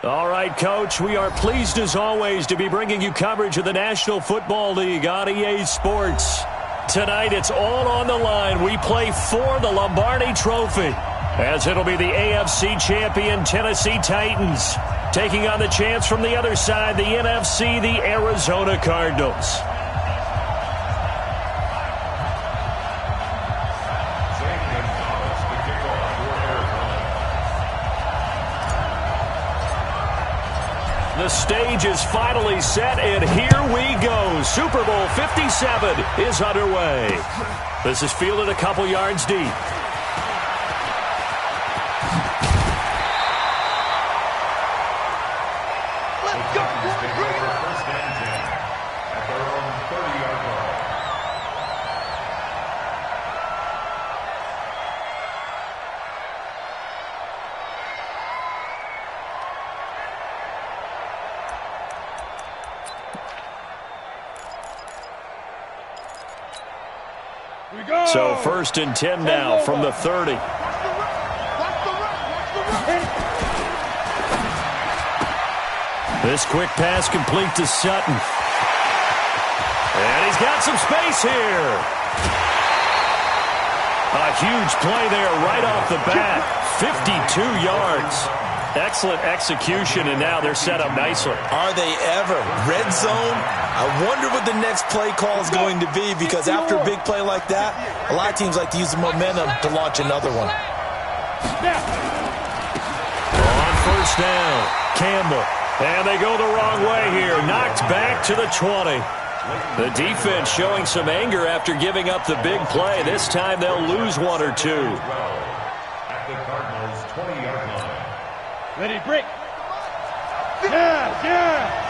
All right, Coach, we are pleased as always to be bringing you coverage of the National Football League on EA Sports. Tonight, it's all on the line. We play for the Lombardi Trophy, as it'll be the AFC champion Tennessee Titans taking on the chance from the other side, the NFC, the Arizona Cardinals. The stage is finally set, and here we go. Super Bowl 57 is underway. This is fielded a couple yards deep. Let's go. First and 10 at their own 30-yard line. So first and 10 now from the 30. This quick pass complete to Sutton. And he's got some space here. A huge play there right off the bat. 52 yards. Excellent execution, and now they're set up nicely. Are they ever? Red zone? I wonder what the next play call is going to be, because after a big play like that, a lot of teams like to use the momentum to launch another one. On first down, Campbell. And they go the wrong way here. Knocked back to the 20. The defense showing some anger after giving up the big play. This time they'll lose one or two. At the Cardinals' 20-yard line. Ready, break. Yeah.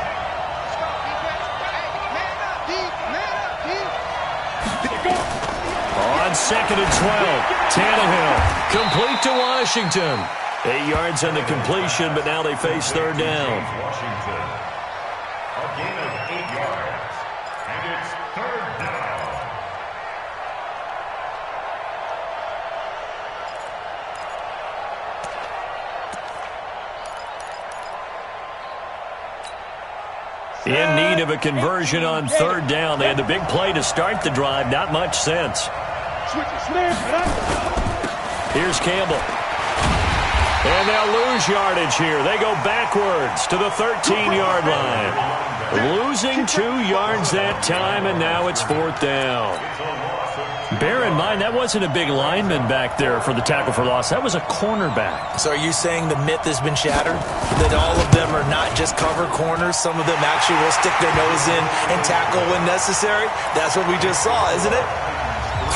On second and 12, Tannehill. Complete to Washington. 8 yards on the completion, but now they face third down. Washington. A gain of 8 yards. And it's third down. In need of a conversion on third down. They had the big play to start the drive. Not much sense. Here's Campbell. And they'll lose yardage here. They go backwards to the 13-yard line. Losing 2 yards that time, and now it's fourth down. Bear in mind, that wasn't a big lineman back there for the tackle for loss. That was a cornerback. So are you saying the myth has been shattered? That all of them are not just cover corners? Some of them actually will stick their nose in and tackle when necessary? That's what we just saw, isn't it?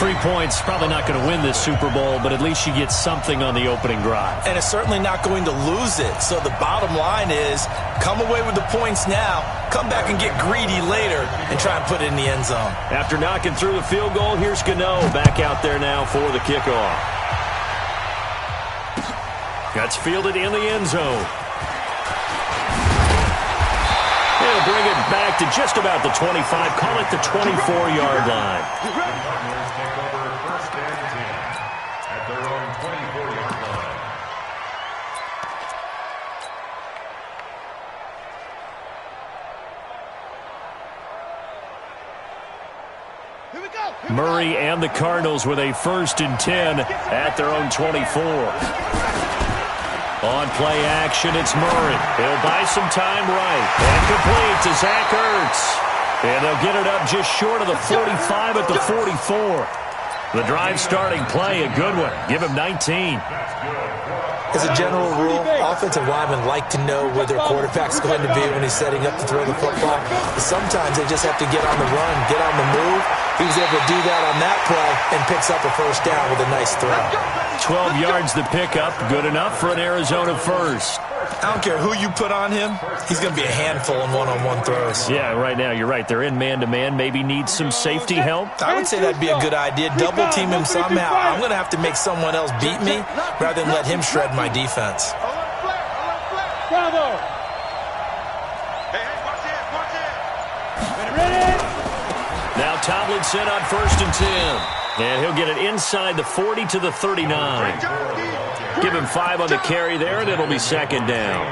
3 points, probably not going to win this Super Bowl, but at least you get something on the opening drive. And it's certainly not going to lose it. So the bottom line is, come away with the points now, come back and get greedy later, and try and put it in the end zone. After knocking through the field goal, here's Gano back out there now for the kickoff. That's fielded in the end zone. They'll bring it back to just about the 25, call it the 24-yard line. Murray and the Cardinals with a first and 10 at their own 24. On play action, it's Murray. He'll buy some time right. And complete to Zach Ertz. And they'll get it up just short of the 45 at the 44. The drive starting play, a good one. Give him 19. As a general rule, offensive linemen like to know where their quarterback's going to be when he's setting up to throw the football. But sometimes they just have to get on the run, get on the move. He was able to do that on that play and picks up a first down with a nice throw. 12 yards to pick up, good enough for an Arizona first. I don't care who you put on him, he's going to be a handful in one-on-one throws. Yeah, right now, you're right. They're in man-to-man, maybe need some safety help. I would say that'd be a good idea. Double team him somehow. I'm going to have to make someone else beat me rather than let him shred my defense. Bravo. Now Tomlinson on first and 10. And he'll get it inside the 40 to the 39. Give him 5 on the carry there, and it'll be second down.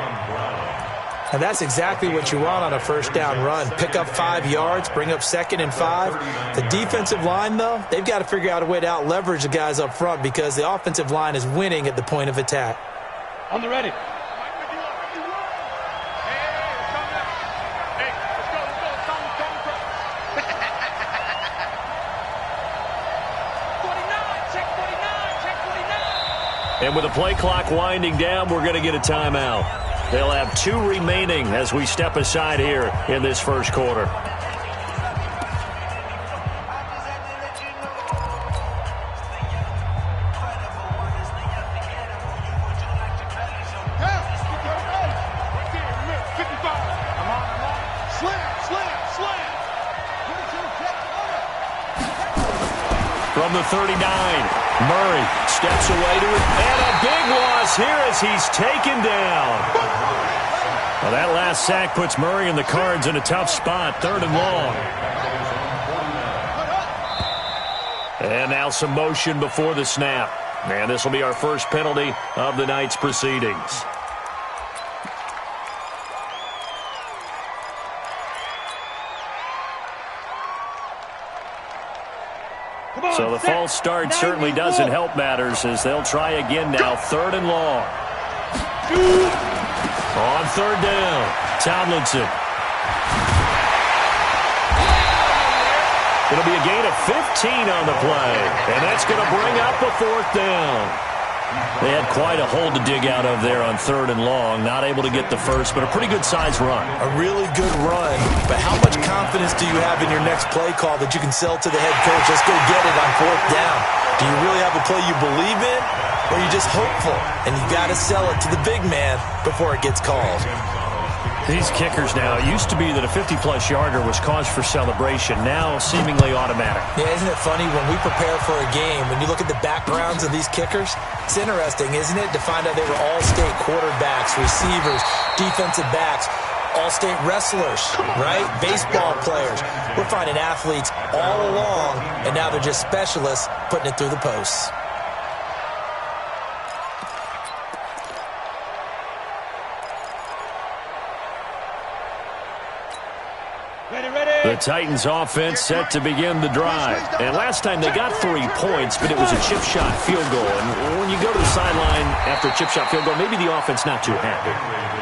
And that's exactly what you want on a first down run. Pick up 5 yards, bring up 2nd and 5. The defensive line, though, they've got to figure out a way to out-leverage the guys up front because the offensive line is winning at the point of attack. On the ready. And with the play clock winding down, we're going to get a timeout. They'll have 2 remaining as we step aside here in this first quarter. From the 39, Murray steps away to it, and a big loss here as he's taken down. Well, that last sack puts Murray and the Cards in a tough spot, 3rd and long. And now some motion before the snap. And this will be our first penalty of the night's proceedings. So the false start certainly doesn't help matters as they'll try again now, 3rd and long. On 3rd down, Tomlinson. It'll be a gain of 15 on the play, and that's going to bring up a 4th down. They had quite a hole to dig out of there on 3rd and long. Not able to get the first, but a pretty good-sized run. A really good run, but how much confidence do you have in your next play call that you can sell to the head coach? Let's go get it on 4th down. Do you really have a play you believe in, or are you just hopeful? And you got to sell it to the big man before it gets called. These kickers now, it used to be that a 50-plus yarder was cause for celebration, now seemingly automatic. Yeah, isn't it funny when we prepare for a game, when you look at the backgrounds of these kickers, it's interesting, isn't it, to find out they were all-state quarterbacks, receivers, defensive backs, all-state wrestlers, right? Baseball players. We're finding athletes all along, and now they're just specialists putting it through the posts. The Titans offense set to begin the drive. And last time they got 3 points, but it was a chip shot field goal. And when you go to the sideline after a chip shot field goal, maybe the offense not too happy.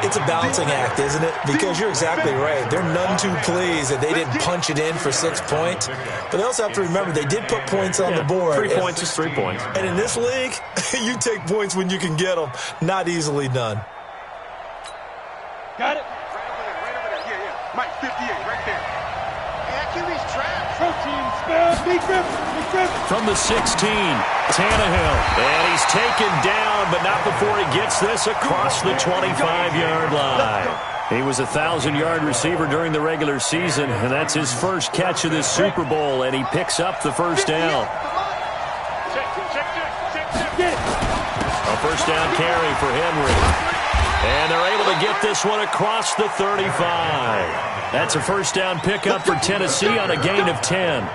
It's a balancing act, isn't it? Because you're exactly right. They're none too pleased that they didn't punch it in for 6 points. But they also have to remember they did put points on the board. 3 points is 3 points. And in this league, you take points when you can get them. Not easily done. Got it. Right over there. Yeah. Mike, 58, right there. QB's trapped. From the 16, Tannehill. And he's taken down, but not before he gets this across the 25-yard line. He was a 1,000-yard receiver during the regular season, and that's his first catch of this Super Bowl, and he picks up the first down. A first down carry for Henry. And they're able to get this one across the 35. That's a first down pickup for Tennessee on a gain of 10.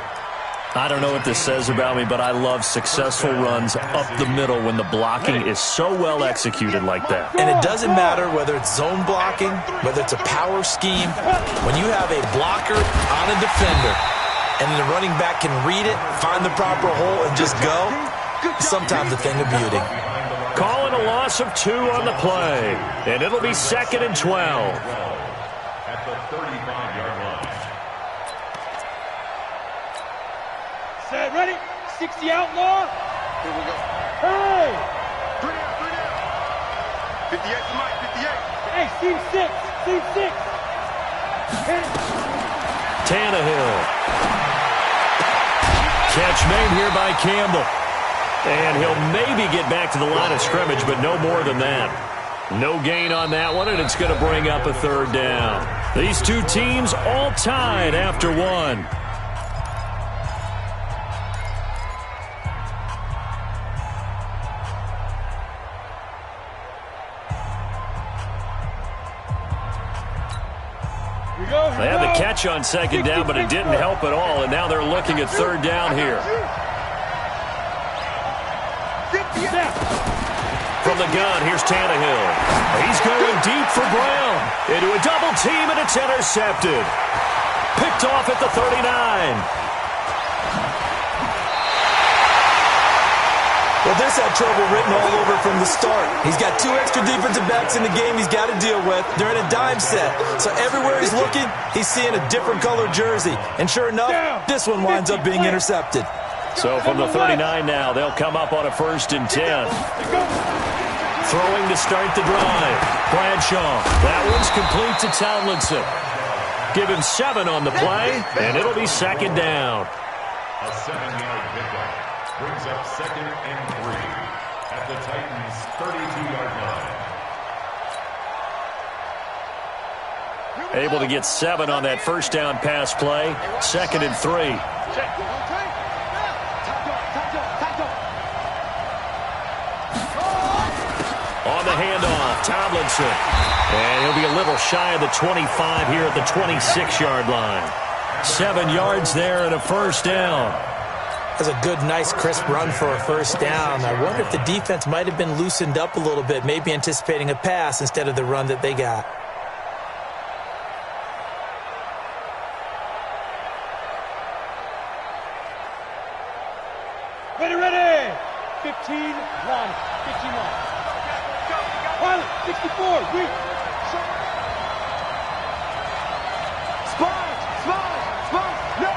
I don't know what this says about me, but I love successful runs up the middle when the blocking is so well executed like that. And it doesn't matter whether it's zone blocking, whether it's a power scheme. When you have a blocker on a defender and the running back can read it, find the proper hole, and just go, sometimes a thing of beauty. Calling a loss of 2 on the play, and it'll be 2nd and 12. At the 35-yard line. Set, ready. 60 outlaw. Here we go. Hey. 3 down. 58 to Mike, 58. Hey, seam 6. Seam 6. Tannehill. Catch made here by Campbell. And he'll maybe get back to the line of scrimmage, but no more than that. No gain on that one, and it's going to bring up a 3rd down. These two teams all tied after 1. They had the catch on 2nd down, but it didn't help at all, and now they're looking at 3rd down here. From From the gun, here's Tannehill. He's going deep for Brown. Into a double team, and it's intercepted. Picked off at the 39. Well, this had trouble written all over from the start. He's got 2 extra defensive backs in the game he's got to deal with. They're in a dime set. So everywhere he's looking, he's seeing a different color jersey. And sure enough, this one winds up being intercepted. So from the 39 now, they'll come up on a 1st and 10. Throwing to start the drive. Bradshaw. That one's complete to Tomlinson. Give him 7 on the play, and it'll be 2nd down. A 7-yard pickup brings up 2nd and 3 at the Titans' 32-yard line. Able to get 7 on that 1st down pass play. 2nd and 3. On the handoff, Tomlinson. And he'll be a little shy of the 25 here at the 26-yard line. 7 yards there and a 1st down. That's a good, nice, crisp run for a 1st down. I wonder if the defense might have been loosened up a little bit, maybe anticipating a pass instead of the run that they got. Ready. 15, 1. 15-1. Pilot, 64, reach. Spine. No.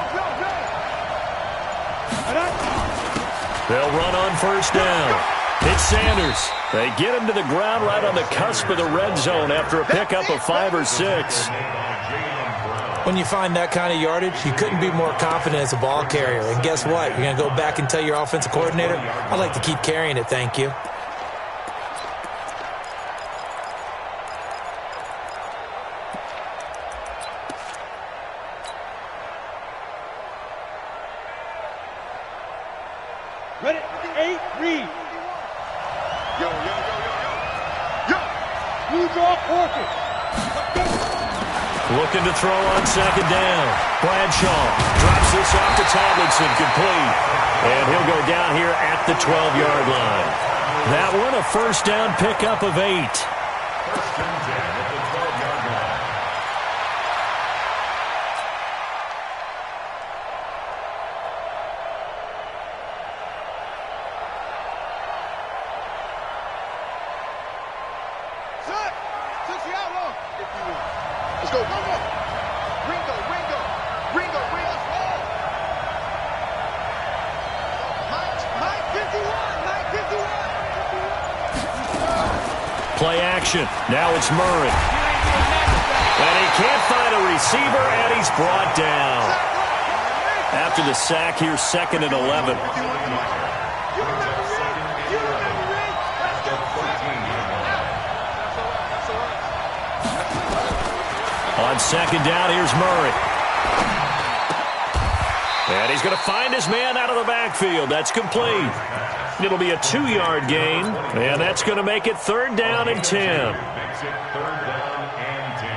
They'll run on 1st down. It's Sanders. They get him to the ground right on the cusp of the red zone after a pickup of 5 or 6. When you find that kind of yardage, you couldn't be more confident as a ball carrier. And guess what? You're going to go back and tell your offensive coordinator, I'd like to keep carrying it, thank you. Ready, 8, read. Yo. Blue draw, Orchid. Looking to throw on 2nd down. Bradshaw drops this off to Tomlinson, complete. And he'll go down here at the 12-yard line. That one a 1st down pickup of 8. 1st and 10 at the 12-yard line. Let's go. Ringo. Mike 51. Play action. Now it's Murray. And he can't find a receiver, and he's brought down. After the sack, here's 2nd and 11. On 2nd down, here's Murray. And he's going to find his man out of the backfield. That's complete. It'll be a 2-yard gain, and that's going to make it 3rd down and 10. Makes it 3rd down and 10.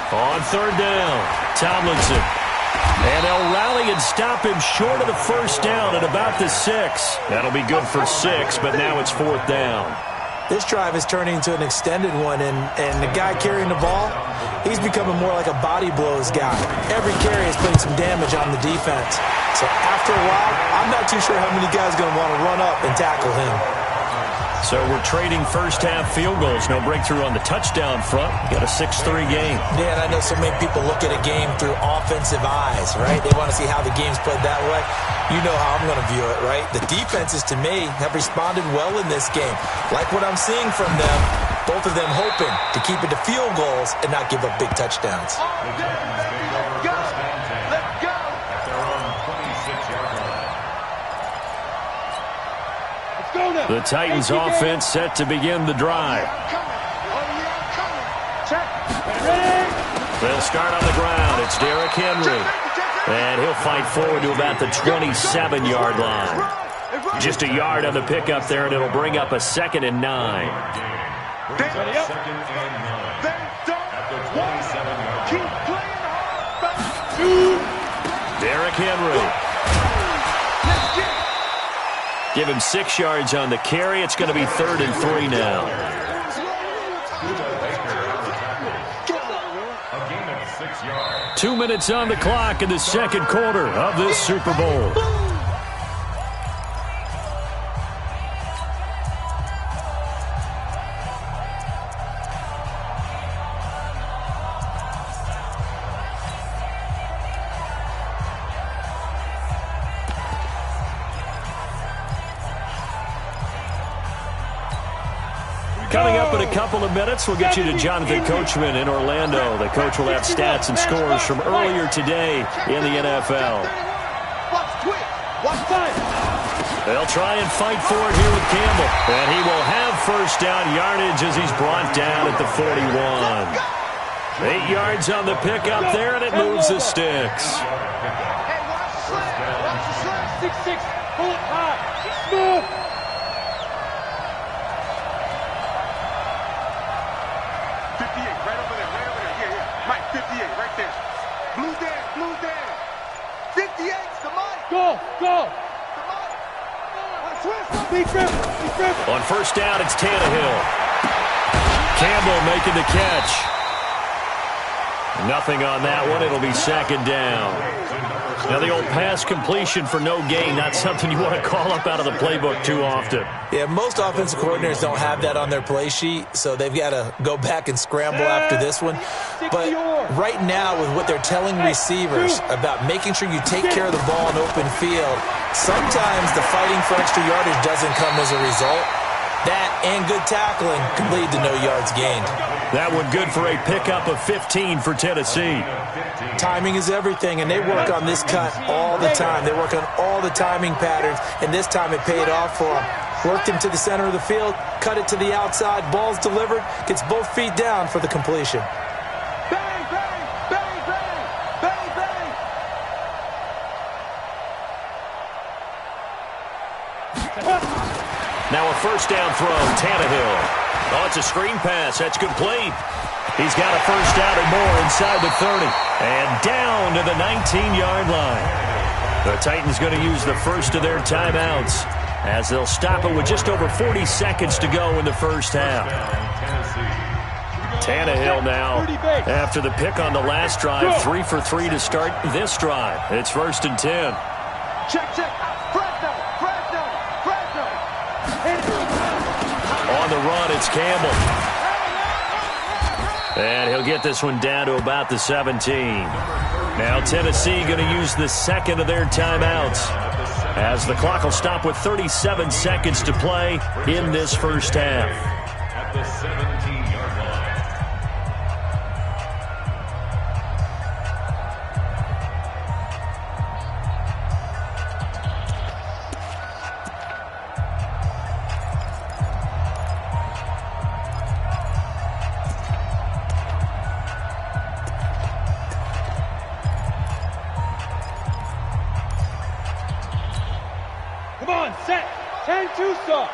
On 3rd down, Tomlinson. And they'll rally and stop him short of the 1st down at about the 6. That'll be good for 6, but now it's 4th down. This drive is turning into an extended one, and the guy carrying the ball, he's becoming more like a body blows guy. Every carry is putting some damage on the defense. So after a while, I'm not too sure how many guys are going to want to run up and tackle him. So we're trading 1st half field goals. No breakthrough on the touchdown front. Got a 6-3 game. Yeah, and I know so many people look at a game through offensive eyes, right? They want to see how the game's played that way. You know how I'm going to view it, right? The defenses, to me, have responded well in this game. Like what I'm seeing from them, both of them hoping to keep it to field goals and not give up big touchdowns. The Titans take over 1st and 10 at their own 26-yard line. Let's go now. The Titans offense set to begin the drive. They'll start on the ground. It's Derrick Henry. And he'll fight forward to about the 27-yard line. Just a yard on the pickup there, and it'll bring up a 2nd and 9. Derrick Henry. Give him 6 yards on the carry. It's going to be 3rd and 3 now. 2 minutes on the clock in the second quarter of this Super Bowl. Coming up in a couple of minutes, we'll get you to Jonathan Coachman in Orlando. The coach will have stats and scores from earlier today in the NFL. They'll try and fight for it here with Campbell. And he will have first down yardage as he's brought down at the 41. 8 yards on the pickup there, and it moves the sticks. 6-6, pull it high, move. 58, right there. Blue down. 58's the money. Go. Big grip. On first down, it's Tannehill. Campbell making the catch. Nothing on that one. It'll be 2nd down. Now, the old pass completion for no gain, not something you want to call up out of the playbook too often. Yeah, most offensive coordinators don't have that on their play sheet, so they've got to go back and scramble after this one. But right now, with what they're telling receivers about making sure you take care of the ball in open field, sometimes the fighting for extra yardage doesn't come as a result. That and good tackling can lead to no yards gained. That one good for a pickup of 15 for Tennessee. Timing is everything, and they work on this cut all the time. They work on all the timing patterns, and this time it paid off for them. Worked him to the center of the field, cut it to the outside, ball's delivered, gets both feet down for the completion. Bang, bang, bang, bang, bang, bang. Now a first down throw, Tannehill. Oh, it's a screen pass. That's complete. He's got a first down and more inside the 30. And down to the 19-yard line. The Titans going to use the first of their timeouts as they'll stop it with just over 40 seconds to go in the first half. Tannehill now, after the pick on the last drive, 3 for 3 to start this drive. It's 1st and 10. Check. On the run, it's Campbell. And he'll get this one down to about the 17. Now Tennessee going to use the second of their timeouts as the clock will stop with 37 seconds to play in this first half. At the 17-yard line. Come on, set. 10-2 stop.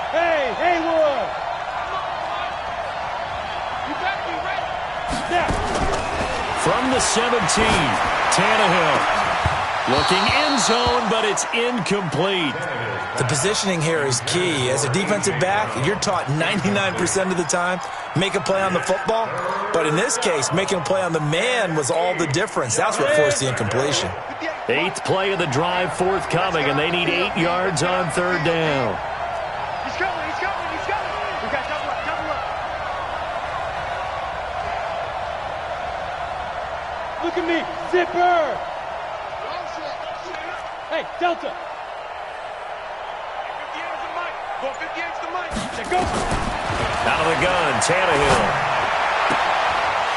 Hey, Haywood. You better be ready. Snap. From the 17, Tannehill. Looking end zone, but it's incomplete. The positioning here is key. As a defensive back, you're taught 99% of the time, make a play on the football. But in this case, making a play on the man was all the difference. That's what forced the incompletion. 8th play of the drive forthcoming, and they need 8 yards on 3rd down. He's coming. We got double up. Look at me. Zipper. Hey, Delta. 58's the mic. Go 58's the mic. There goes. Out of the gun, Tannehill.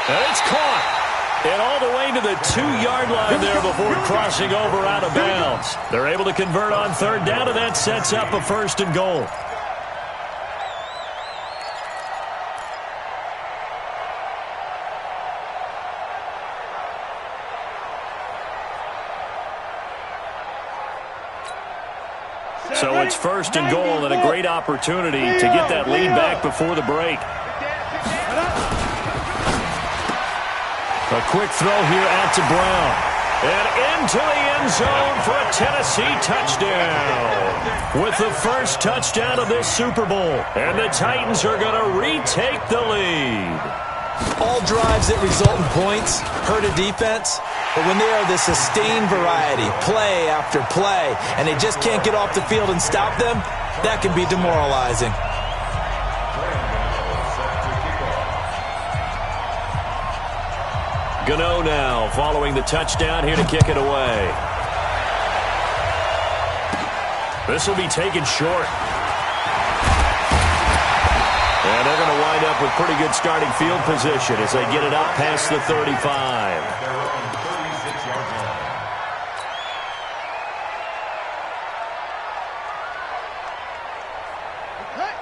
And it's caught. And all the way to the 2-yard line there before crossing over out of bounds. They're able to convert on third down, and that sets up a 1st and goal. So it's 1st and goal and a great opportunity to get that lead back before the break. A quick throw here out to Brown. And into the end zone for a Tennessee touchdown. With the first touchdown of this Super Bowl. And the Titans are going to retake the lead. All drives that result in points hurt a defense, but when they are the sustained variety, play after play, and they just can't get off the field and stop them, that can be demoralizing. Gano now following the touchdown here to kick it away. This will be taken short. And they're going to wind up with pretty good starting field position as they get it out past the 35.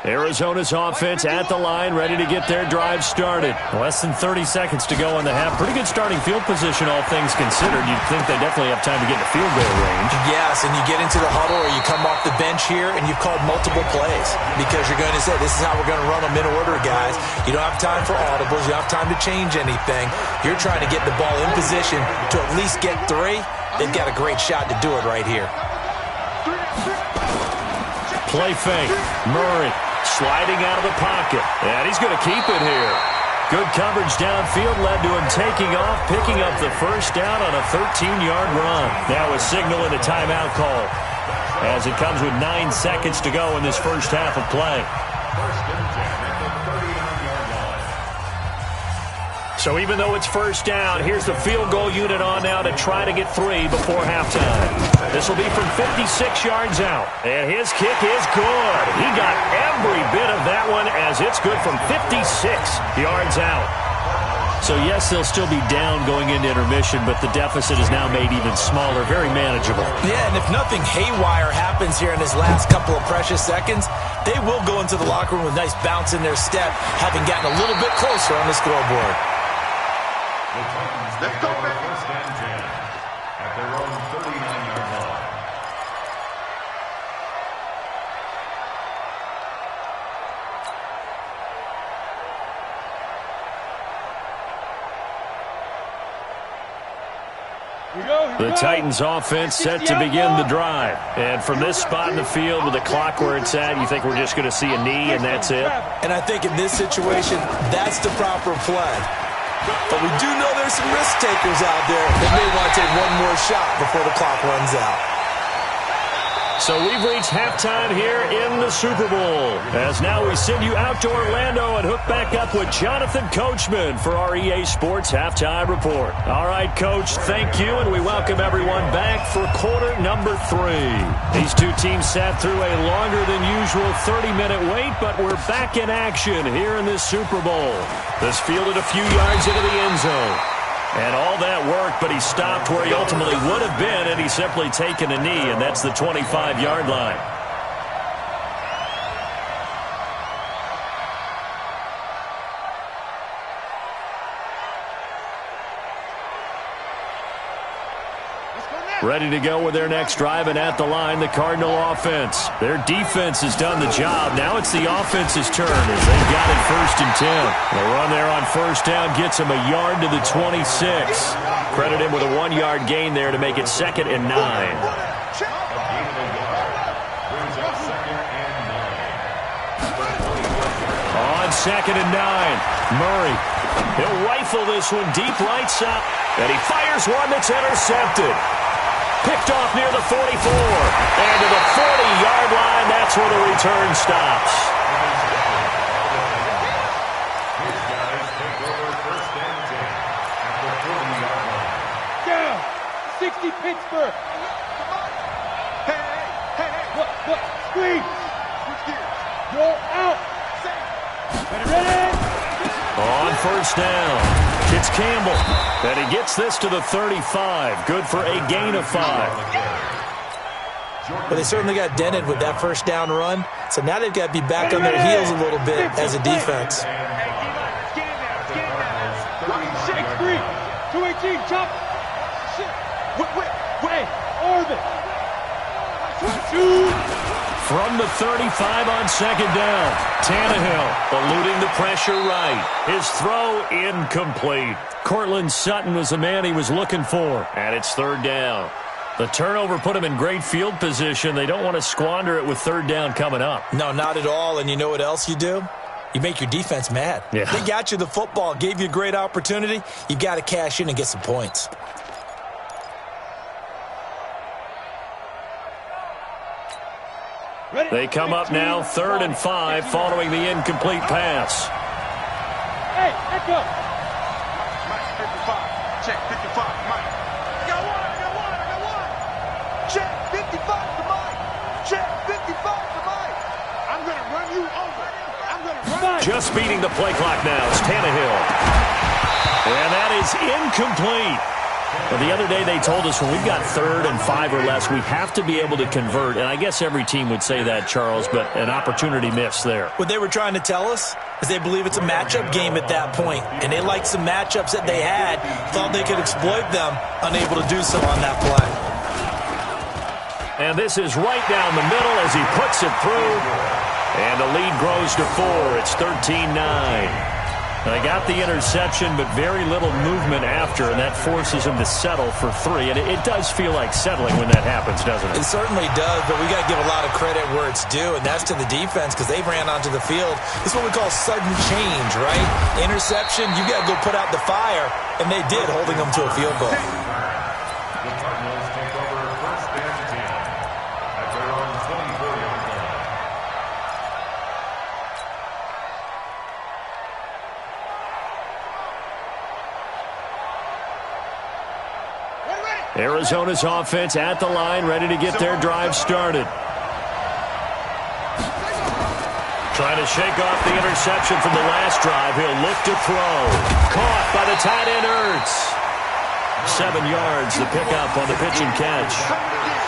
Arizona's offense at the line, ready to get their drive started. Less than 30 seconds to go in the half. Pretty good starting field position, all things considered. You'd think they definitely have time to get in the field goal range. Yes, and you get into the huddle or you come off the bench here and you've called multiple plays because you're going to say, this is how we're going to run them in order, guys. You don't have time for audibles. You don't have time to change anything. You're trying to get the ball in position to at least get 3. They've got a great shot to do it right here. Play fake. Murray sliding out of the pocket. And he's going to keep it here. Good coverage downfield led to him taking off, picking up the first down on a 13-yard run. Now a signal and a timeout call as it comes with 9 seconds to go in this first half of play. So even though it's first down, here's the field goal unit on now to try to get 3 before halftime. This will be from 56 yards out. And his kick is good. He got every bit of that one as it's good from 56 yards out. So yes, they'll still be down going into intermission, but the deficit is now made even smaller, very manageable. Yeah, and if nothing haywire happens here in his last couple of precious seconds, they will go into the locker room with a nice bounce in their step, having gotten a little bit closer on the scoreboard. Let's go, baby. First and 10 at their own 39-yard line. The Titans offense set to begin the drive. And from this spot in the field with the clock where it's at, you think we're just going to see a knee and that's it? And I think in this situation, that's the proper play. But we do know there's some risk takers out there that may want to take one more shot before the clock runs out. So we've reached halftime here in the Super Bowl. As now we send you out to Orlando and hook back up with Jonathan Coachman for our EA Sports Halftime Report. All right, Coach, thank you, and we welcome everyone back for quarter number 3. These two teams sat through a longer than usual 30-minute wait, but we're back in action here in this Super Bowl. This fielded a few yards into the end zone. And all that work, but he stopped where he ultimately would have been, and he's simply taken a knee, and that's the 25-yard line. Ready to go with their next drive, and at the line, the Cardinal offense. Their defense has done the job. Now it's the offense's turn as they've got it 1st and 10. The run there on first down gets him a yard to the 26. Credit him with a 1-yard gain there to make it 2nd and 9. On 2nd and 9, Murray. He'll rifle this one deep right side, and he fires one that's intercepted. Picked off near the 44. And to the 40-yard line, that's where the return stops. His guys take over 1st and 10 at the 40-yard line. Down. 60 Pittsburgh. Hey. Look. Squeeze. Switch gears. Roll out. Ready. On first down. It's Campbell. And he gets this to the 35. Good for a gain of 5. But they certainly got dented with that first down run. So now they've got to be back on their heels a little bit as a defense. 6-3. 218. Chop. Wait. Orbit. 2. From the 35 on second down. Tannehill eluding the pressure right. His throw incomplete. Cortland Sutton was the man he was looking for. And it's third down. The turnover put him in great field position. They don't want to squander it with third down coming up. No, not at all. And you know what else you do? You make your defense mad. Yeah. They got you the football, gave you a great opportunity. You got to cash in and get some points. They come up now, 3rd and 5, following the incomplete pass. Hey, echo. Mike, 55. Check, 55. Mike. I got one. Check, 55 to Mike. Check, 55 to Mike. I'm going to run you over. I'm going to run you. Just beating the play clock now is Tannehill. And that is incomplete. Well, the other day they told us when we've got 3rd and 5 or less, we have to be able to convert. And I guess every team would say that, Charles, but an opportunity missed there. What they were trying to tell us is they believe it's a matchup game at that point. And they liked some matchups that they had, thought they could exploit them, unable to do so on that play. And this is right down the middle as he puts it through. And the lead grows to 4. It's 13-9. They got the interception, but very little movement after, and that forces him to settle for 3. And it does feel like settling when that happens, doesn't it? It certainly does, but we got to give a lot of credit where it's due, and that's to the defense because they ran onto the field. This is what we call sudden change, right? Interception, you got to go put out the fire, and they did, holding them to a field goal. The Cardinals take over 1st and 10 at their own 24-yard line. Arizona's offense at the line, ready to get their drive started. Trying to shake off the interception from the last drive. He'll look to throw. Caught by the tight end, Ertz. 7 yards, the pickup on the pitch and catch.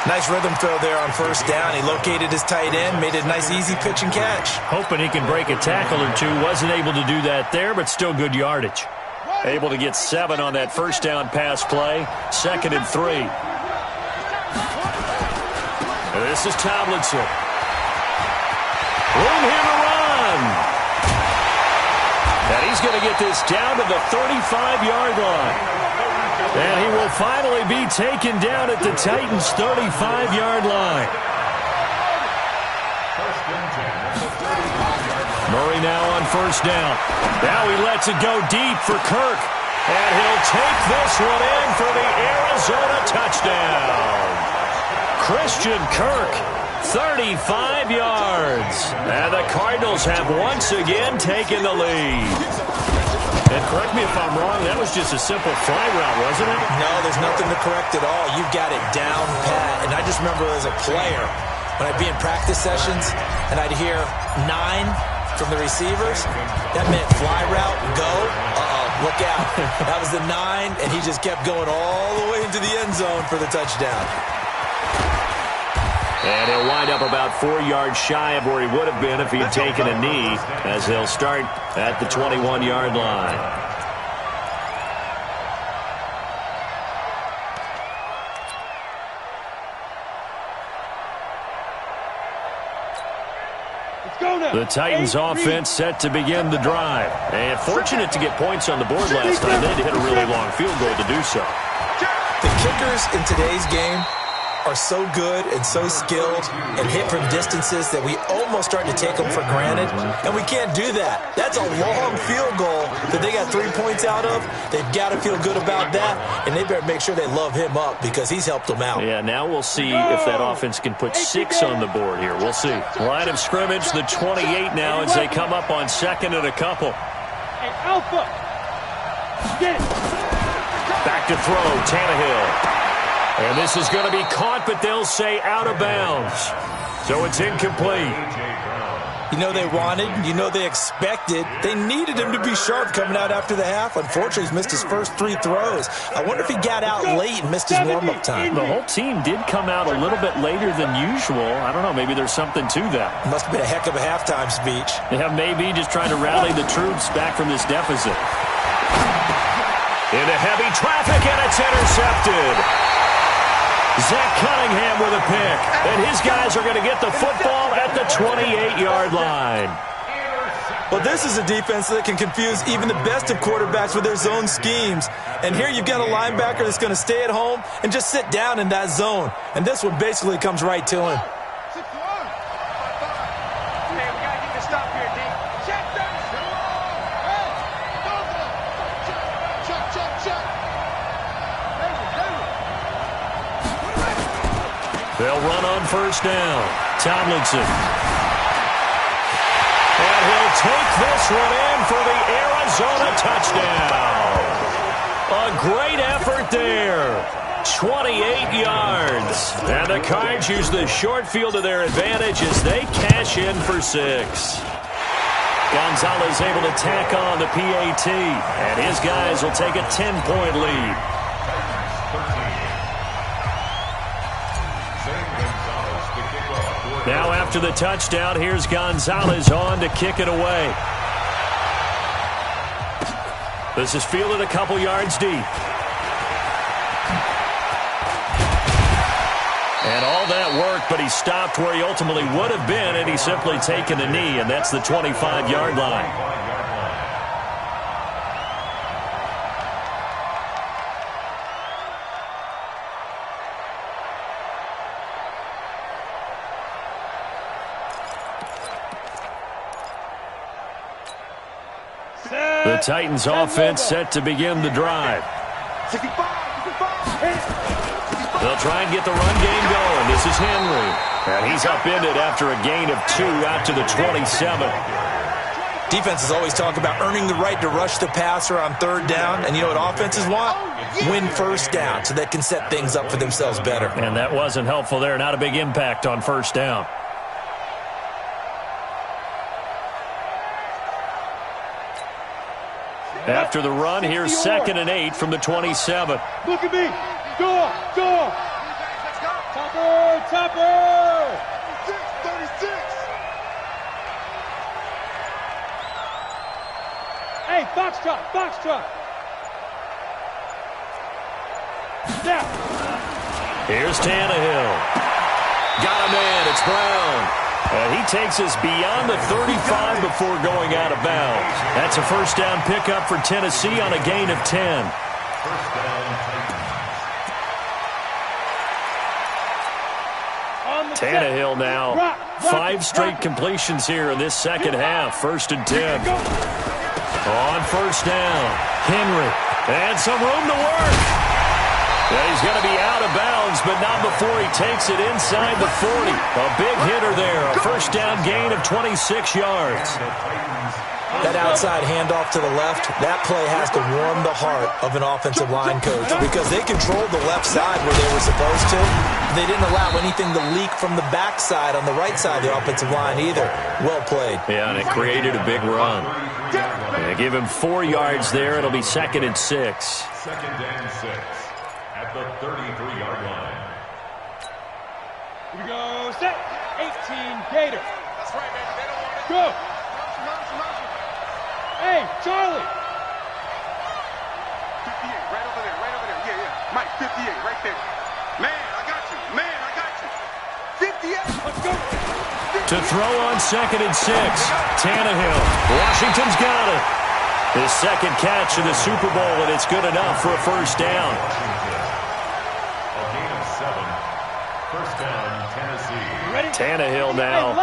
Nice rhythm throw there on 1st down. He located his tight end, made it a nice, easy pitch and catch. Hoping he can break a tackle or two. Wasn't able to do that there, but still good yardage. Able to get 7 on that 1st down pass play. 2nd and 3. This is Tomlinson. Room here to run. And he's going to get this down to the 35-yard line. And he will finally be taken down at the Titans' 35-yard line. Murray now on 1st down. Now he lets it go deep for Kirk. And he'll take this one in for the Arizona touchdown. Christian Kirk, 35 yards. And the Cardinals have once again taken the lead. And correct me if I'm wrong, that was just a simple fly route, wasn't it? No, there's nothing to correct at all. You got it down pat. And I just remember as a player, when I'd be in practice sessions and I'd hear 9 from the receivers, that meant fly route, go, look out. That was the 9, and he just kept going all the way into the end zone for the touchdown. And he'll wind up about 4 yards shy of where he would have been if he had taken a knee, as they'll start at the 21-yard line. The Titans offense set to begin the drive. And fortunate to get points on the board last time. They had to hit a really long field goal to do so. The kickers in today's game are so good and so skilled and hit from distances that we almost start to take them for granted. And we can't do that. That's a long field goal that they got 3 points out of. They've got to feel good about that. And they better make sure they love him up because he's helped them out. Yeah, now we'll see if that offense can put 6 on the board here. We'll see. Line of scrimmage, the 28 now as they come up on 2nd and a couple. Hey, Alpha. Get it. Back to throw, Tannehill. And this is going to be caught, but they'll say out of bounds. So it's incomplete. You know they wanted, you know they expected. They needed him to be sharp coming out after the half. Unfortunately, he's missed his first 3 throws. I wonder if he got out late and missed his warm-up time. The whole team did come out a little bit later than usual. I don't know, maybe there's something to that. Must have been a heck of a halftime speech. Yeah, maybe just trying to rally the troops back from this deficit. Into heavy traffic, and it's intercepted. Zach Cunningham with a pick, and his guys are going to get the football at the 28-yard line. Well, this is a defense that can confuse even the best of quarterbacks with their zone schemes. And here you've got a linebacker that's going to stay at home and just sit down in that zone. And this one basically comes right to him. They'll run on first down. Tomlinson. And he'll take this one in for the Arizona touchdown. A great effort there. 28 yards. And the Cards use the short field to their advantage as they cash in for 6. Gonzalez able to tack on the PAT. And his guys will take a 10-point lead. Now after the touchdown, here's Gonzalez on to kick it away. This is fielded a couple yards deep. And all that work, but he stopped where he ultimately would have been, and he's simply taken a knee, and that's the 25-yard line. The Titans offense set to begin the drive. They'll try and get the run game going. This is Henry. And he's upended after a gain of 2 out to the 27. Defenses always talk about earning the right to rush the passer on 3rd down. And you know what offenses want? Win first down so they can set things up for themselves better. And that wasn't helpful there. Not a big impact on first down. After the run, here's 2nd and 8 from the 27. Look at me. Go. Topper. 36. Hey, Foxtrot. Now. Here's Tannehill. Got a man. It's Brown. And he takes us beyond the 35 before going out of bounds. That's a first down pickup for Tennessee on a gain of 10. Tannehill now. 5 straight completions here in this second half. 1st and 10. On first down, Henry. And some room to work. And he's going to be out of bounds, but not before he takes it inside the 40. A big hitter there. A first down gain of 26 yards. That outside handoff to the left, that play has to warm the heart of an offensive line coach because they controlled the left side where they were supposed to. They didn't allow anything to leak from the backside on the right side of the offensive line either. Well played. Yeah, and it created a big run. They give him 4 yards there. It'll be 2nd and 6. 2nd and 6 at the 33-yard line. Here we go. Set. 18 Gator. That's right, baby. They don't want it. Go. Hey, Charlie. 58, right over there. Yeah. Mike, 58, right there. Man, I got you. 58. Let's go. To throw on 2nd and 6. Tannehill. Washington's got it. His 2nd catch in the Super Bowl, and it's good enough for a first down. A gain of 7. First down, Tennessee. Tannehill now,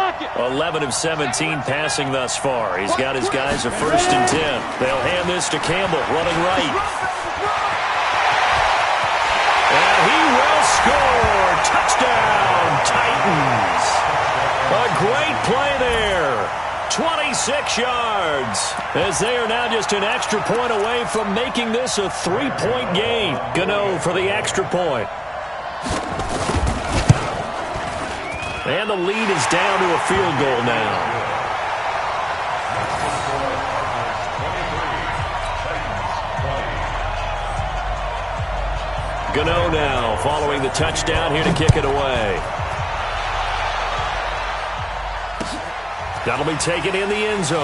11 of 17 passing thus far. He's got his guys a 1st and 10. They'll hand this to Campbell, running right. And he will score. Touchdown, Titans. A great play there. 26 yards. As they are now just an extra point away from making this a 3-point game. Gano for the extra point. And the lead is down to a field goal now. Gano now following the touchdown here to kick it away. That'll be taken in the end zone.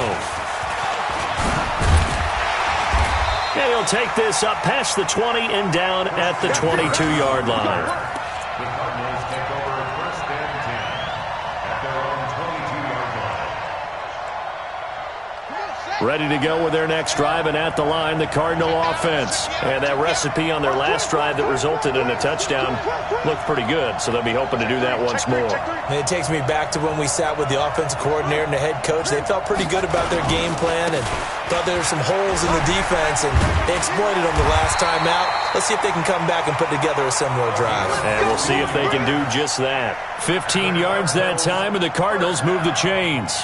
And he'll take this up past the 20 and down at the 22-yard line. The Cardinals take over first and 10 at their own 22-yard line. Ready to go with their next drive, and at the line, the Cardinal offense. And that recipe on their last drive that resulted in a touchdown looked pretty good, so they'll be hoping to do that once more. And it takes me back to when we sat with the offensive coordinator and the head coach. They felt pretty good about their game plan and thought there were some holes in the defense, and they exploited them the last time out. Let's see if they can come back and put together a similar drive. And we'll see if they can do just that. 15 yards that time, and the Cardinals move the chains.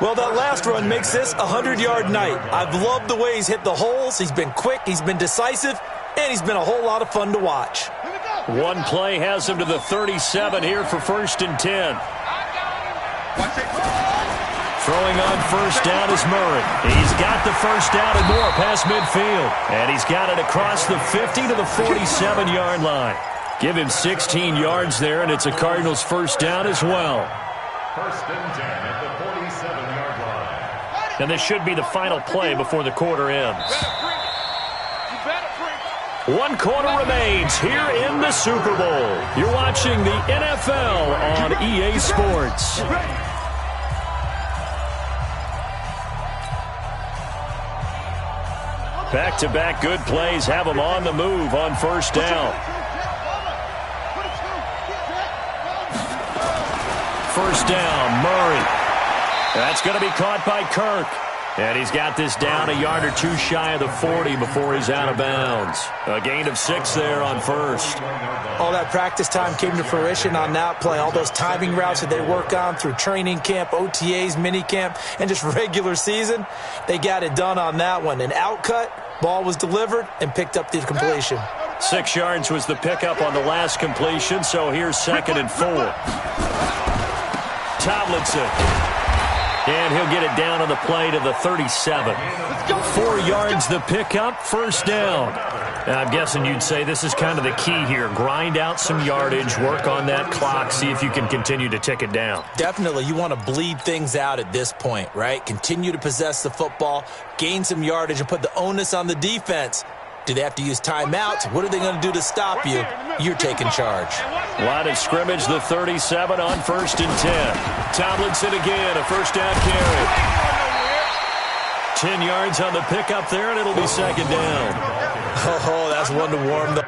Well, that last run makes this a 100-yard night. I've loved the way he's hit the holes. He's been quick, he's been decisive, and he's been a whole lot of fun to watch. One play has him to the 37 here for first and 10. Throwing on first down is Murray. He's got the first down and more past midfield. And he's got it across the 50 to the 47-yard line. Give him 16 yards there, and it's a Cardinals first down as well. First and 10 at the 47-yard line. And this should be the final play before the quarter ends. One quarter remains here in the Super Bowl. You're watching the NFL on EA Sports. Back-to-back good plays have them on the move on first down. First down, Murray. That's going to be caught by Kirk. And he's got this down a yard or two shy of the 40 before he's out of bounds. A gain of 6 there on first. All that practice time came to fruition on that play. All those timing routes that they work on through training camp, OTAs, minicamp, and just regular season, they got it done on that one. An outcut, ball was delivered, and picked up the completion. 6 yards was the pickup on the last completion, so here's 2nd and 4. Tomlinson. And he'll get it down on the play to the 37. 4 yards the pickup, first down. Now, I'm guessing you'd say this is kind of the key here. Grind out some yardage, work on that clock, see if you can continue to tick it down. Definitely, you want to bleed things out at this point, right? Continue to possess the football, gain some yardage, and put the onus on the defense. Do they have to use timeouts? What are they going to do to stop you? You're taking charge. Line of scrimmage, the 37 on first and 10. Tomlinson again, a first down carry. 10 yards on the pickup there, and it'll be 2nd down. Oh, that's one to warm the...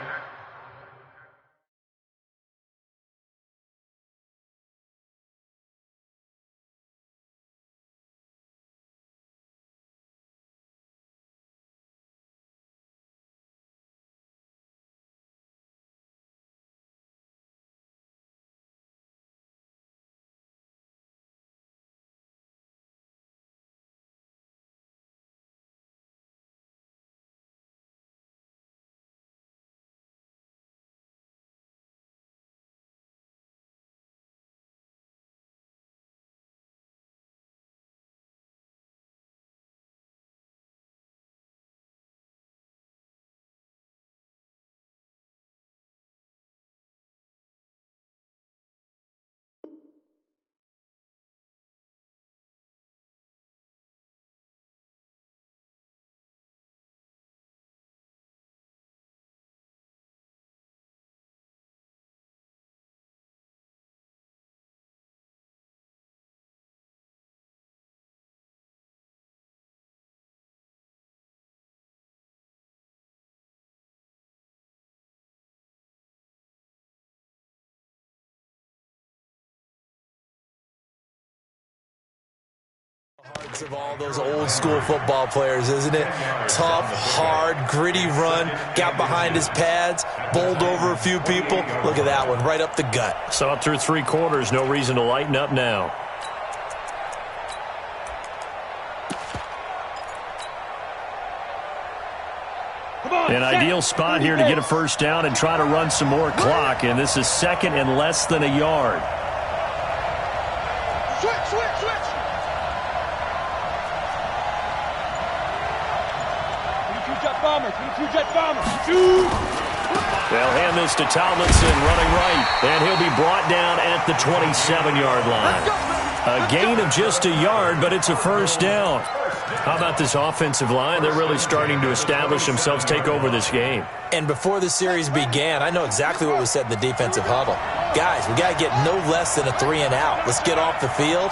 Hearts of all those old school football players, isn't it? Tough, hard, gritty run, got behind his pads, bowled over a few people. Look at that one, right up the gut. So up through 3 quarters, no reason to lighten up now. An ideal spot here to get a first down and try to run some more clock, and this is 2nd and less than a yard. Switch. 22 jet bombers. 2. They'll hand this to Tomlinson running right, and he'll be brought down at the 27-yard line. A gain of just a yard, but it's a first down. How about this offensive line? They're really starting to establish themselves, take over this game. And before the series began, I know exactly what we said in the defensive huddle. Guys, we got to get no less than a 3-and-out. Let's get off the field.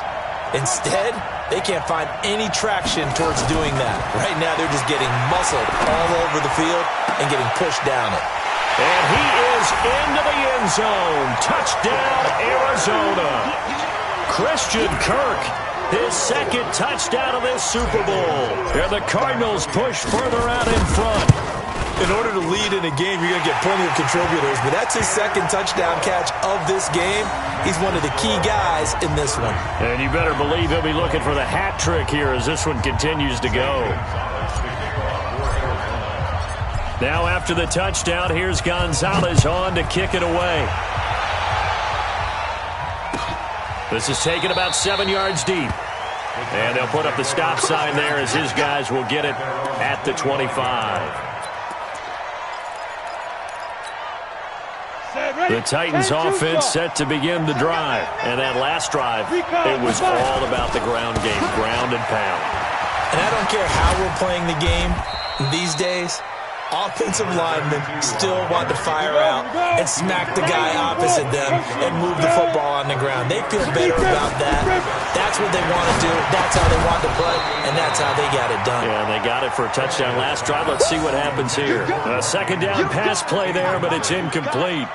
Instead, they can't find any traction towards doing that. Right now, they're just getting muscled all over the field and getting pushed down it. And he is into the end zone. Touchdown, Arizona. Christian Kirk, his second touchdown of this Super Bowl. And the Cardinals push further out in front. In order to lead in a game, you're going to get plenty of contributors, but that's his second touchdown catch of this game. He's one of the key guys in this one. And you better believe he'll be looking for the hat trick here as this one continues to go. Now after the touchdown, here's Gonzalez on to kick it away. This is taken about 7 yards deep. And they'll put up the stop sign there as his guys will get it at the 25. The Titans offense set to begin the drive. And that last drive, it was all about the ground game, ground and pound. And I don't care how we're playing the game these days, offensive linemen still want to fire out and smack the guy opposite them and move the football on the ground. They feel better about that. That's what they want to do. That's how they want to play, and that's how they got it done. Yeah, they got it for a touchdown last drive. Let's see what happens here. A second down pass play there, but it's incomplete.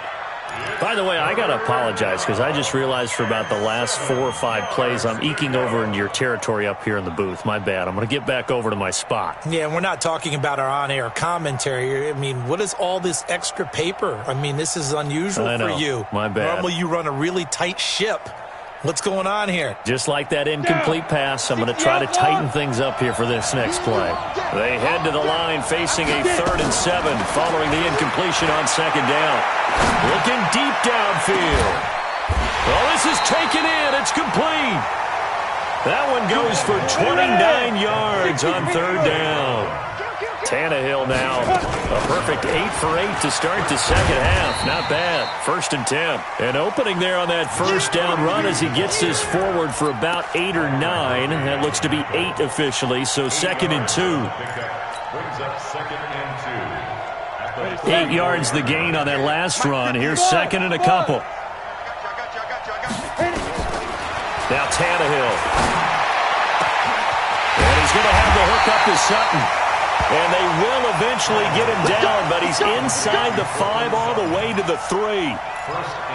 By the way, I got to apologize because I just realized for about the last 4 or 5 plays, I'm eking over into your territory up here in the booth. My bad. I'm going to get back over to my spot. Yeah, and we're not talking about our on-air commentary. I mean, what is all this extra paper? I mean, this is unusual for you. My bad. Normally you run a really tight ship. What's going on here? Just like that incomplete pass, I'm going to try to tighten things up here for this next play. They head to the line facing a 3rd and 7 following the incompletion on second down. Looking deep downfield. Well, this is taken in. It's complete. That one goes for 29 yards on 3rd down. Tannehill now, a perfect 8 for 8 to start the second half. Not bad. 1st and 10. An opening there on that first down run as he gets this forward for about 8 or 9. That looks to be 8 officially, so 2nd and 2. Brings up 2nd and 2. 8 yards the gain on that last run. Here's 2nd and a couple. Now Tannehill. And he's going to have the hook up to Sutton. And they will eventually get him down, but he's inside the 5 all the way to the 3.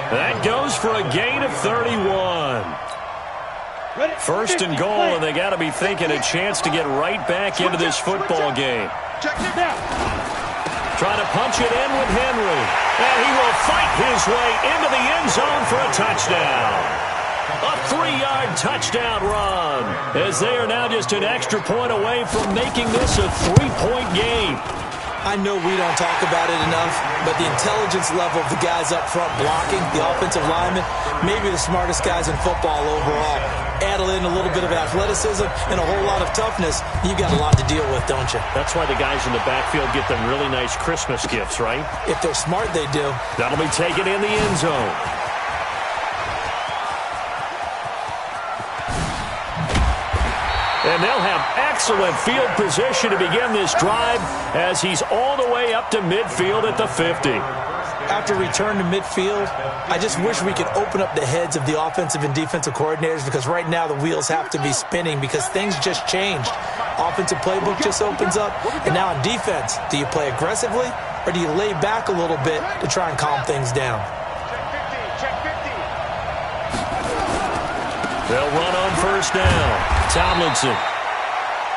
That goes for a gain of 31. 1st and goal, and they got to be thinking a chance to get right back into this football game. Trying to punch it in with Henry. And he will fight his way into the end zone for a touchdown. A 3-yard touchdown run, as they are now just an extra point away from making this a 3-point game. I know we don't talk about it enough, but the intelligence level of the guys up front blocking, the offensive linemen, maybe the smartest guys in football overall. Add in a little bit of athleticism and a whole lot of toughness, you got a lot to deal with, don't you? That's why the guys in the backfield get them really nice Christmas gifts, right? If they're smart, they do. That'll be taken in the end zone. And they'll have excellent field position to begin this drive as he's all the way up to midfield at the 50. After return to midfield, I just wish we could open up the heads of the offensive and defensive coordinators, because right now the wheels have to be spinning because things just changed. Offensive playbook just opens up, and now on defense, do you play aggressively or do you lay back a little bit to try and calm things down? They'll run on 1st down. Tomlinson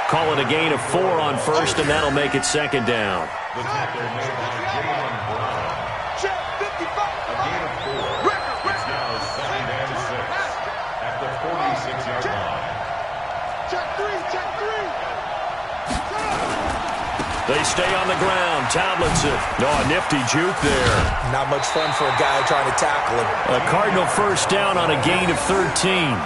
calling a gain of 4 on 1st, and that'll make it 2nd down. The tackle made by Jalen Brown. Check 55. A gain of 4. It's now 2nd and 6 at the 46-yard line. Check 3. Check 3. They stay on the ground. Tomlinson. Oh, a nifty juke there. Not much fun for a guy trying to tackle him. A Cardinal 1st down on a gain of 13.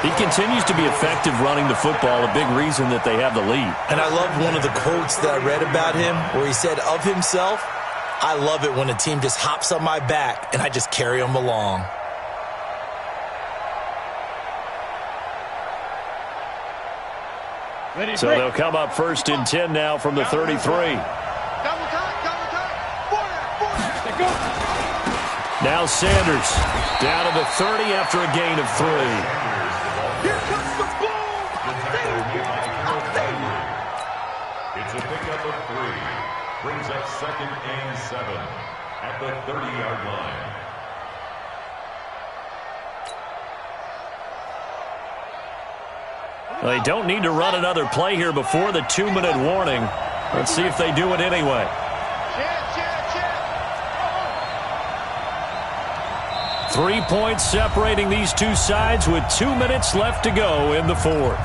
He continues to be effective running the football, a big reason that they have the lead. And I love one of the quotes that I read about him where he said of himself, I love it when a team just hops on my back and I just carry them along. So they'll come up first and 10 now from the 33. Double time. Now Sanders down to the 30 after a gain of 3. Here comes the ball. It's a pickup of 3. Brings up 2nd and 7 at the 30-yard line. They don't need to run another play here before the 2-minute warning. Let's see if they do it anyway. 3 points separating these two sides with 2 minutes left to go in the fourth.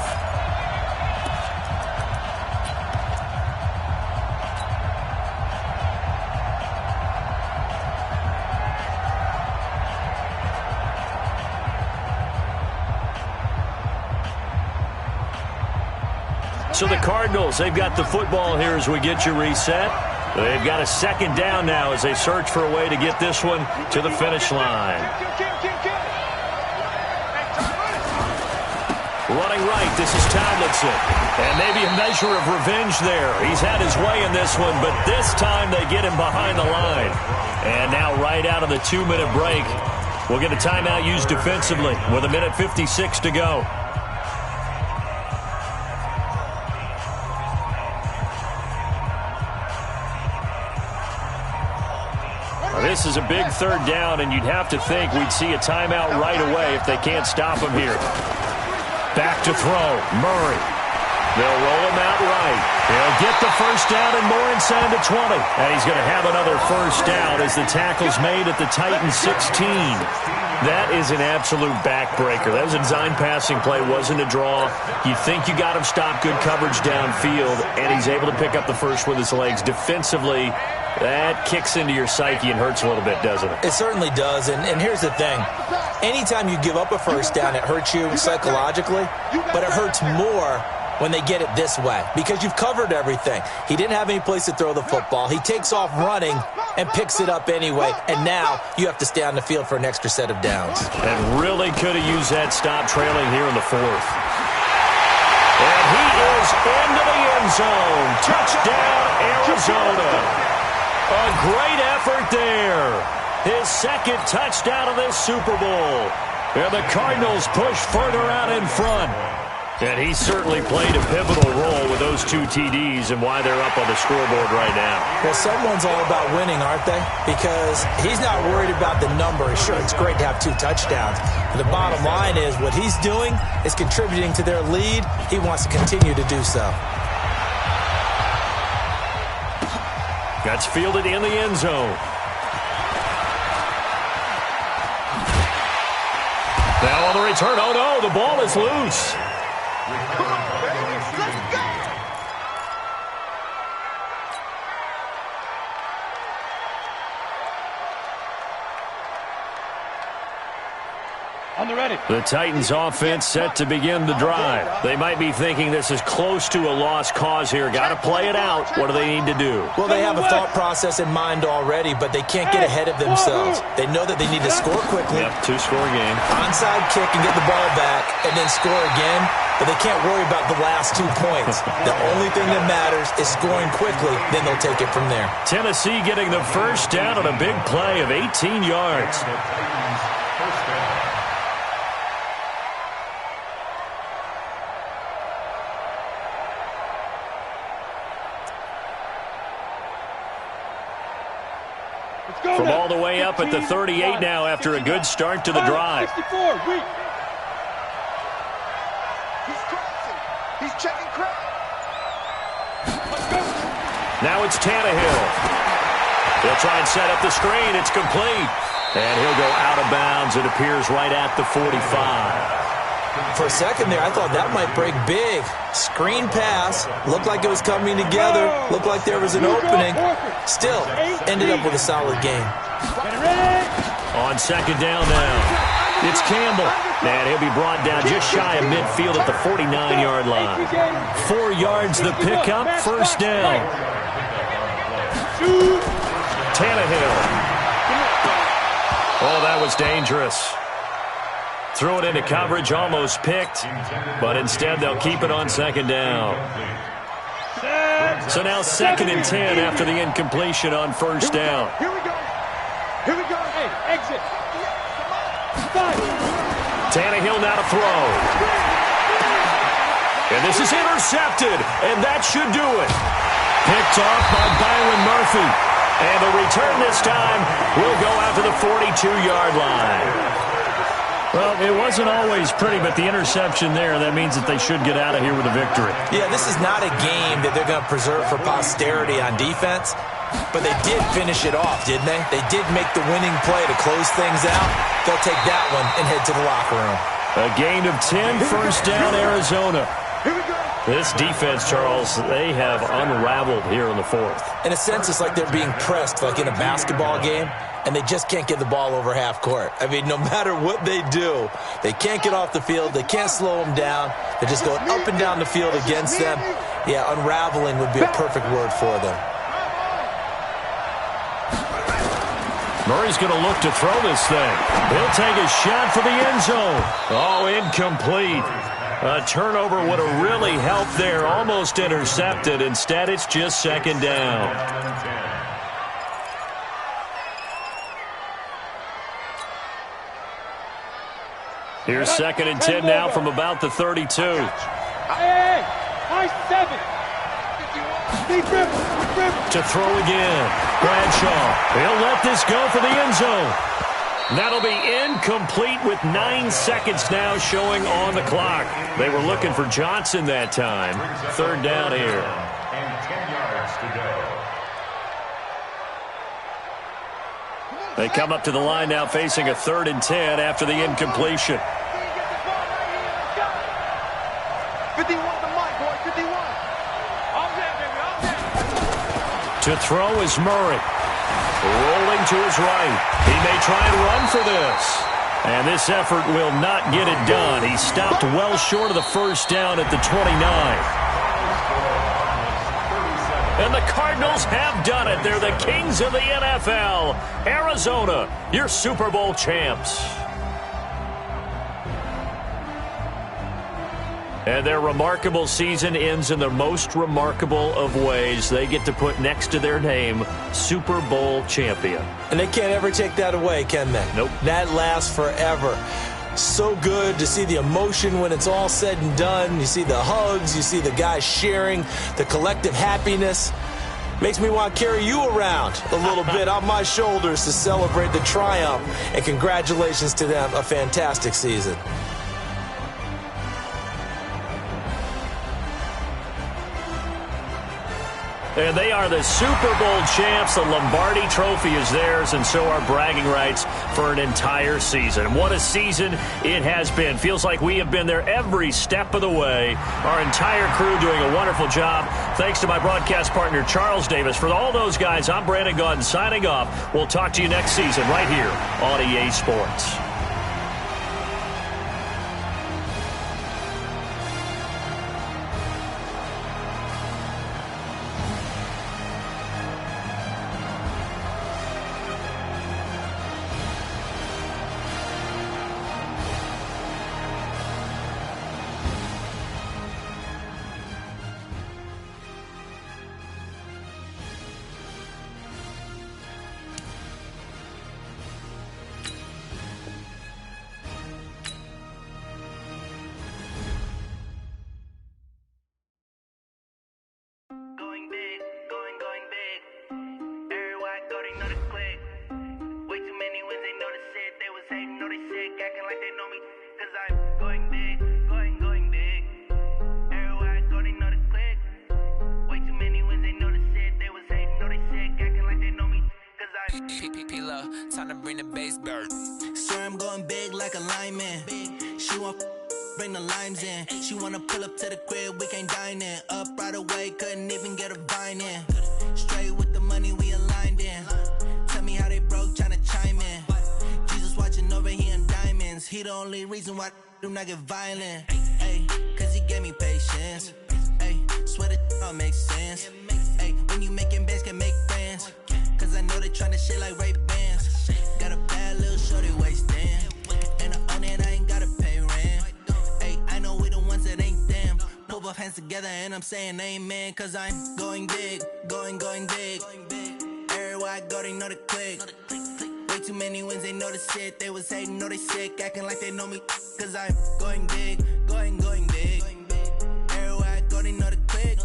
So the Cardinals, they've got the football here as we get you reset. They've got a 2nd down now as they search for a way to get this one to the finish line. Running right, this is Tomlinson. And maybe a measure of revenge there. He's had his way in this one, but this time they get him behind the line. And now right out of the 2-minute break, we'll get a timeout used defensively with 1:56 to go. This is a big 3rd down, and you'd have to think we'd see a timeout right away if they can't stop him here. Back to throw. Murray. They'll roll him out right. He'll get the 1st down and more inside the 20. And he's going to have another 1st down as the tackle's made at the Titans 16. That is an absolute backbreaker. That was a design passing play, wasn't a draw. You think you got him stopped, good coverage downfield, and he's able to pick up the first with his legs. Defensively, that kicks into your psyche and hurts a little bit, doesn't it? It certainly does, and here's the thing. Anytime you give up a 1st down, it hurts you psychologically, but it hurts more when they get it this way because you've covered everything. He didn't have any place to throw the football. He takes off running and picks it up anyway, and now you have to stay on the field for an extra set of downs. And really could have used that stop trailing here in the 4th. And he is into the end zone. Touchdown, Arizona. A great effort there. His 2nd touchdown of this Super Bowl. And the Cardinals push further out in front. And he certainly played a pivotal role with those 2 TDs and why they're up on the scoreboard right now. Well, someone's all about winning, aren't they? Because he's not worried about the number. Sure, it's great to have 2 touchdowns. But the bottom line is what he's doing is contributing to their lead. He wants to continue to do so. That's fielded in the end zone. Now on the return, oh no, the ball is loose. Let's go. On the ready. The Titans offense set to begin the drive. They might be thinking this is close to a lost cause here. Got to play it out. What do they need to do? Well, they have a thought process in mind already, but they can't get ahead of themselves. They know that they need to score quickly. Yep, 2-score game. Onside kick and get the ball back and then score again, but they can't worry about the last 2 points. The only thing that matters is scoring quickly, then they'll take it from there. Tennessee getting the 1st down on a big play of 18 yards. From all the way up at the 38 now after a good start to the drive. 64, weak. He's crossing. He's checking crowd. Now it's Tannehill. He'll try and set up the screen. It's complete. And he'll go out of bounds. It appears right at the 45. For a second there, I thought that might break big. Screen pass. Looked like it was coming together. Looked like there was an opening. Still, ended up with a solid game. On 2nd down now, it's Campbell. And he'll be brought down just shy of midfield at the 49-yard line. 4 yards the pickup, 1st down. Tannehill. Oh, that was dangerous. Threw it into coverage, almost picked, but instead they'll keep it on second down. So now 2nd and 10 after the incompletion on first down. Here we go. Here we go. Hey, exit. Tannehill now to throw. And this is intercepted, and that should do it. Picked off by Byron Murphy. And the return this time will go out to the 42-yard line. Well, it wasn't always pretty, but the interception there, that means that they should get out of here with a victory. Yeah, this is not a game that they're going to preserve for posterity on defense, but they did finish it off, didn't they? They did make the winning play to close things out. They'll take that one and head to the locker room. A gain of 10, first down, Arizona. This defense, Charles, they have unraveled here in the 4th. In a sense, it's like they're being pressed like in a basketball game, and they just can't get the ball over half court. I mean, no matter what they do, they can't get off the field. They can't slow them down. They're just going up and down the field against them. Yeah, unraveling would be a perfect word for them. Murray's going to look to throw this thing. He'll take a shot for the end zone. Oh, incomplete. A turnover would have really helped there. Almost intercepted. Instead, it's just second down. Here's 2nd and 10 now from about the 32. Hey, nice 7. To throw again. Bradshaw. He'll let this go for the end zone. That'll be incomplete with 9 seconds now showing on the clock. They were looking for Johnson that time. 3rd down here. And 10 yards to go. They come up to the line now facing a 3rd and 10 after the incompletion. 51 to Mike, boy, 51. All that, baby, all that. To throw is Murray. Rolling to his right. He may try and run for this. And this effort will not get it done. He stopped well short of the first down at the 29. And the Cardinals have done it. They're the kings of the NFL. Arizona, your Super Bowl champs. And their remarkable season ends in the most remarkable of ways. They get to put next to their name, Super Bowl champion. And they can't ever take that away, can they? Nope. That lasts forever. So good to see the emotion when it's all said and done. You see the hugs, you see the guys sharing, the collective happiness. Makes me want to carry you around a little bit on my shoulders to celebrate the triumph. And congratulations to them, a fantastic season. And they are the Super Bowl champs. The Lombardi Trophy is theirs, and so are bragging rights for an entire season. What a season it has been. Feels like we have been there every step of the way. Our entire crew doing a wonderful job. Thanks to my broadcast partner, Charles Davis. For all those guys, I'm Brandon Gaudin signing off. We'll talk to you next season right here on EA Sports. Time to bring the bass bird. Swear I'm going big like a lineman. She want bring the limes in. She wanna pull up to the crib, we can't dine in. Up right away, couldn't even get a vine in. Straight with the money we aligned in. Tell me how they broke, tryna chime in. Jesus watching over here in diamonds. He the only reason why do not get violent. Ay, cause he gave me patience. Ay, swear that all makes sense. Ay, when you making bands can make friends. Cause I I know they tryna shit like Ray-Bans. Got a bad little shorty waist-in, and I own it, I ain't gotta pay rent. Hey, I know we the ones that ain't them. Pull both hands together and I'm saying amen, cause I'm going big, going big. Everywhere I go, they know the click. Way too many wins, they know the shit. They was hating, know they sick, acting like they know me, cause I'm going big, going big. Everywhere I go, they know the click.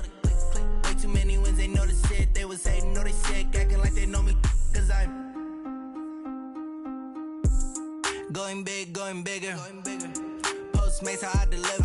Way too many wins, they know the shit. They was hating, know they sick, acting like they know me, cause I'm going big, going bigger. Postmates, how I deliver.